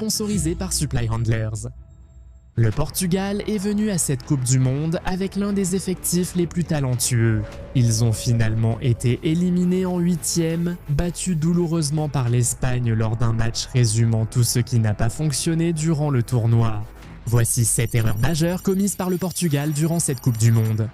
sponsorisé par Supply Handlers. Le Portugal est venu à cette Coupe du Monde avec l'un des effectifs les plus talentueux. Ils ont finalement été éliminés en 8e, battus douloureusement par l'Espagne lors d'un match résumant tout ce qui n'a pas fonctionné durant le tournoi. Voici 7 erreurs majeures commises par le Portugal durant cette Coupe du Monde.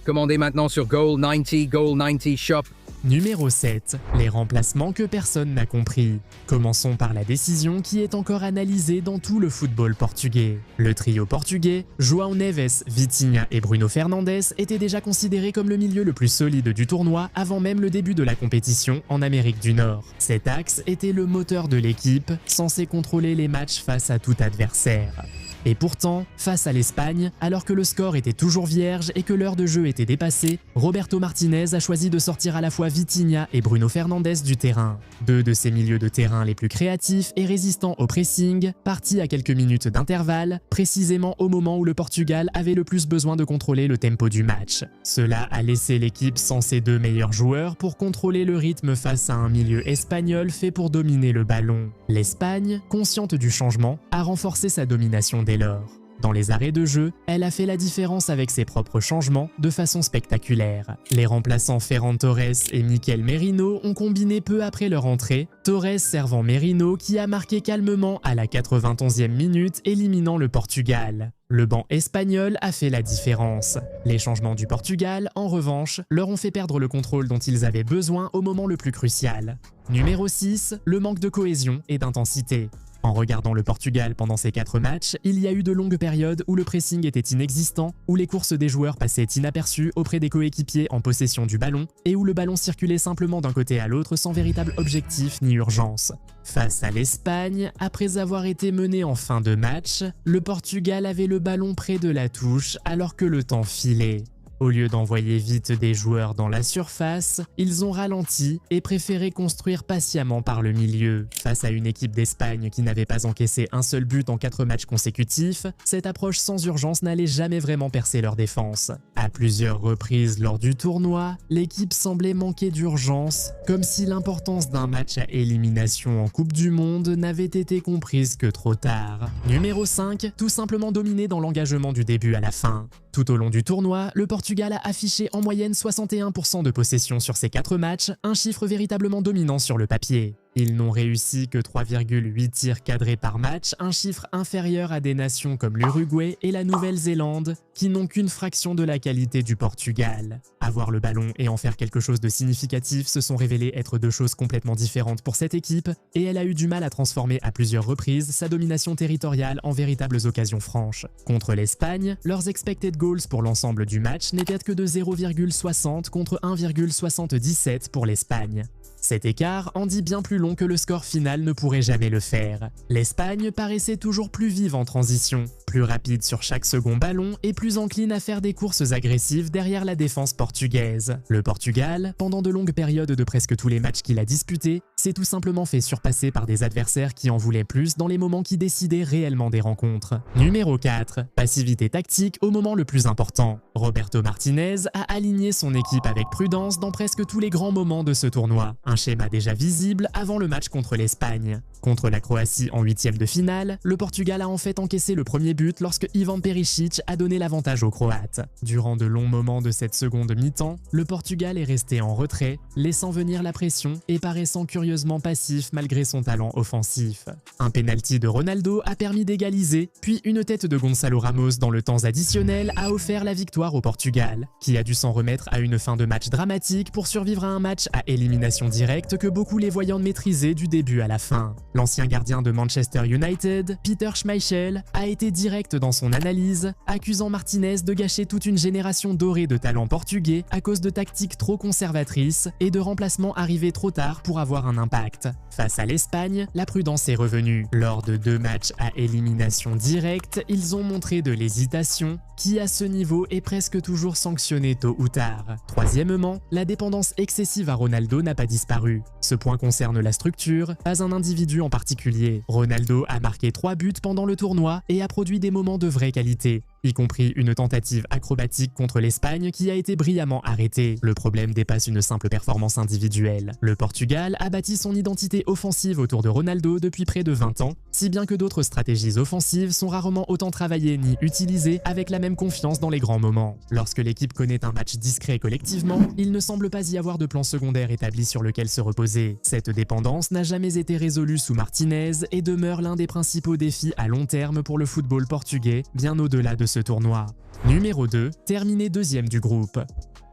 Commandez maintenant sur Goal90 Shop. Numéro 7. Les remplacements que personne n'a compris. Commençons par la décision qui est encore analysée dans tout le football portugais. Le trio portugais, João Neves, Vitinha et Bruno Fernandes, était déjà considéré comme le milieu le plus solide du tournoi avant même le début de la compétition en Amérique du Nord. Cet axe était le moteur de l'équipe, censé contrôler les matchs face à tout adversaire. Et pourtant, face à l'Espagne, alors que le score était toujours vierge et que l'heure de jeu était dépassée, Roberto Martinez a choisi de sortir à la fois Vitinha et Bruno Fernandes du terrain. Deux de ses milieux de terrain les plus créatifs et résistants au pressing, partis à quelques minutes d'intervalle, précisément au moment où le Portugal avait le plus besoin de contrôler le tempo du match. Cela a laissé l'équipe sans ses deux meilleurs joueurs pour contrôler le rythme face à un milieu espagnol fait pour dominer le ballon. L'Espagne, consciente du changement, a renforcé sa domination dès lors. Dans les arrêts de jeu, elle a fait la différence avec ses propres changements de façon spectaculaire. Les remplaçants Ferran Torres et Mikel Merino ont combiné peu après leur entrée, Torres servant Merino qui a marqué calmement à la 91e minute, éliminant le Portugal. Le banc espagnol a fait la différence. Les changements du Portugal, en revanche, leur ont fait perdre le contrôle dont ils avaient besoin au moment le plus crucial. Numéro 6, le manque de cohésion et d'intensité. En regardant le Portugal pendant ces 4 matchs, il y a eu de longues périodes où le pressing était inexistant, où les courses des joueurs passaient inaperçues auprès des coéquipiers en possession du ballon, et où le ballon circulait simplement d'un côté à l'autre sans véritable objectif ni urgence. Face à l'Espagne, après avoir été mené en fin de match, le Portugal avait le ballon près de la touche alors que le temps filait. Au lieu d'envoyer vite des joueurs dans la surface, ils ont ralenti et préféré construire patiemment par le milieu. Face à une équipe d'Espagne qui n'avait pas encaissé un seul but en 4 matchs consécutifs, cette approche sans urgence n'allait jamais vraiment percer leur défense. À plusieurs reprises lors du tournoi, l'équipe semblait manquer d'urgence, comme si l'importance d'un match à élimination en Coupe du Monde n'avait été comprise que trop tard. Numéro 5, tout simplement dominé dans l'engagement du début à la fin. Tout au long du tournoi, le Portugal a affiché en moyenne 61% de possession sur ses 4 matchs, un chiffre véritablement dominant sur le papier. Ils n'ont réussi que 3,8 tirs cadrés par match, un chiffre inférieur à des nations comme l'Uruguay et la Nouvelle-Zélande, qui n'ont qu'une fraction de la qualité du Portugal. Avoir le ballon et en faire quelque chose de significatif se sont révélés être deux choses complètement différentes pour cette équipe, et elle a eu du mal à transformer à plusieurs reprises sa domination territoriale en véritables occasions franches. Contre l'Espagne, leurs expected goals pour l'ensemble du match n'étaient que de 0,60 contre 1,77 pour l'Espagne. Cet écart en dit bien plus long que le score final ne pourrait jamais le faire. L'Espagne paraissait toujours plus vive en transition, plus rapide sur chaque second ballon et plus encline à faire des courses agressives derrière la défense portugaise. Le Portugal, pendant de longues périodes de presque tous les matchs qu'il a disputés, s'est tout simplement fait surpasser par des adversaires qui en voulaient plus dans les moments qui décidaient réellement des rencontres. Numéro 4. Passivité tactique au moment le plus important. Roberto Martinez a aligné son équipe avec prudence dans presque tous les grands moments de ce tournoi. Un schéma déjà visible avant le match contre l'Espagne. Contre la Croatie en 8e de finale, le Portugal a en fait encaissé le premier but lorsque Ivan Perisic a donné l'avantage aux Croates. Durant de longs moments de cette seconde mi-temps, le Portugal est resté en retrait, laissant venir la pression et paraissant curieusement passif malgré son talent offensif. Un penalty de Ronaldo a permis d'égaliser, puis une tête de Gonçalo Ramos dans le temps additionnel a offert la victoire au Portugal, qui a dû s'en remettre à une fin de match dramatique pour survivre à un match à élimination directe que beaucoup les voyant maîtriser du début à la fin. L'ancien gardien de Manchester United, Peter Schmeichel, a été direct dans son analyse, accusant Martinez de gâcher toute une génération dorée de talents portugais à cause de tactiques trop conservatrices et de remplacements arrivés trop tard pour avoir un impact. Face à l'Espagne, la prudence est revenue. Lors de 2 matchs à élimination directe, ils ont montré de l'hésitation, qui à ce niveau est presque toujours sanctionnée tôt ou tard. Troisièmement, la dépendance excessive à Ronaldo n'a pas disparu. Ce point concerne la structure, pas un individu en particulier. Ronaldo a marqué 3 buts pendant le tournoi et a produit des moments de vraie qualité. y compris une tentative acrobatique contre l'Espagne qui a été brillamment arrêtée. Le problème dépasse une simple performance individuelle. Le Portugal a bâti son identité offensive autour de Ronaldo depuis près de 20 ans, si bien que d'autres stratégies offensives sont rarement autant travaillées ni utilisées avec la même confiance dans les grands moments. Lorsque l'équipe connaît un match discret collectivement, il ne semble pas y avoir de plan secondaire établi sur lequel se reposer. Cette dépendance n'a jamais été résolue sous Martinez et demeure l'un des principaux défis à long terme pour le football portugais, bien au-delà de ce tournoi. Numéro 2, terminé deuxième du groupe.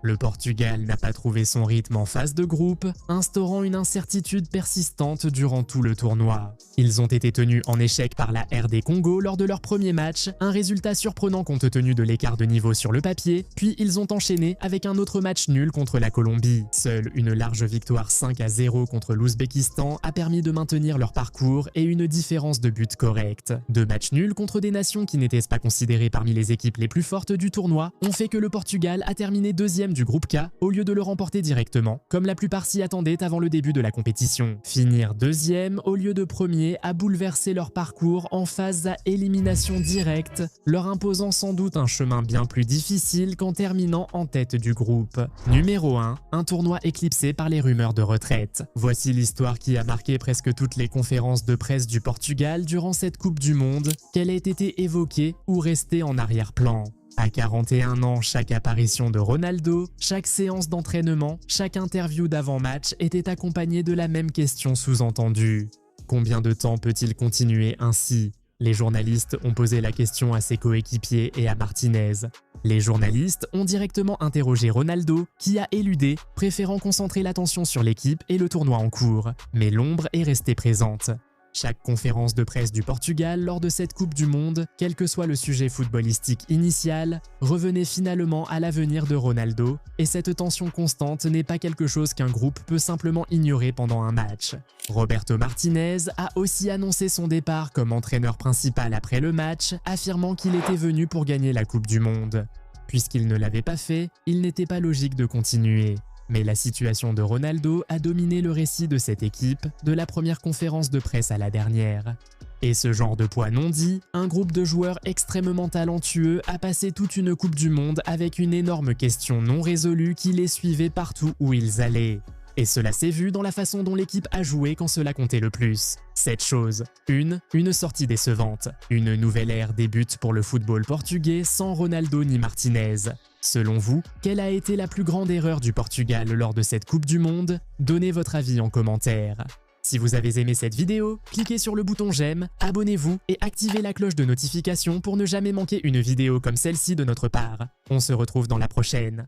Le Portugal n'a pas trouvé son rythme en phase de groupe, instaurant une incertitude persistante durant tout le tournoi. Ils ont été tenus en échec par la RD Congo lors de leur premier match, un résultat surprenant compte tenu de l'écart de niveau sur le papier, puis ils ont enchaîné avec un autre match nul contre la Colombie. Seule une large victoire 5-0 contre l'Ouzbékistan a permis de maintenir leur parcours et une différence de but correcte. Deux matchs nuls contre des nations qui n'étaient pas considérées parmi les équipes les plus fortes du tournoi ont fait que le Portugal a terminé deuxième du groupe K au lieu de le remporter directement, comme la plupart s'y attendaient avant le début de la compétition. Finir deuxième au lieu de premier a bouleversé leur parcours en phase à élimination directe, leur imposant sans doute un chemin bien plus difficile qu'en terminant en tête du groupe. Numéro 1, un tournoi éclipsé par les rumeurs de retraite. Voici l'histoire qui a marqué presque toutes les conférences de presse du Portugal durant cette Coupe du Monde, qu'elle ait été évoquée ou restée en arrière-plan. À 41 ans, chaque apparition de Ronaldo, chaque séance d'entraînement, chaque interview d'avant-match était accompagnée de la même question sous-entendue. Combien de temps peut-il continuer ainsi ? Les journalistes ont posé la question à ses coéquipiers et à Martinez. Les journalistes ont directement interrogé Ronaldo, qui a éludé, préférant concentrer l'attention sur l'équipe et le tournoi en cours. Mais l'ombre est restée présente. Chaque conférence de presse du Portugal lors de cette Coupe du Monde, quel que soit le sujet footballistique initial, revenait finalement à l'avenir de Ronaldo, et cette tension constante n'est pas quelque chose qu'un groupe peut simplement ignorer pendant un match. Roberto Martinez a aussi annoncé son départ comme entraîneur principal après le match, affirmant qu'il était venu pour gagner la Coupe du Monde. Puisqu'il ne l'avait pas fait, il n'était pas logique de continuer. Mais la situation de Ronaldo a dominé le récit de cette équipe, de la première conférence de presse à la dernière. Et ce genre de poids non dit, un groupe de joueurs extrêmement talentueux a passé toute une Coupe du Monde avec une énorme question non résolue qui les suivait partout où ils allaient. Et cela s'est vu dans la façon dont l'équipe a joué quand cela comptait le plus. 7 choses. Une sortie décevante. Une nouvelle ère débute pour le football portugais sans Ronaldo ni Martinez. Selon vous, quelle a été la plus grande erreur du Portugal lors de cette Coupe du Monde? Donnez votre avis en commentaire. Si vous avez aimé cette vidéo, cliquez sur le bouton j'aime, abonnez-vous et activez la cloche de notification pour ne jamais manquer une vidéo comme celle-ci de notre part. On se retrouve dans la prochaine.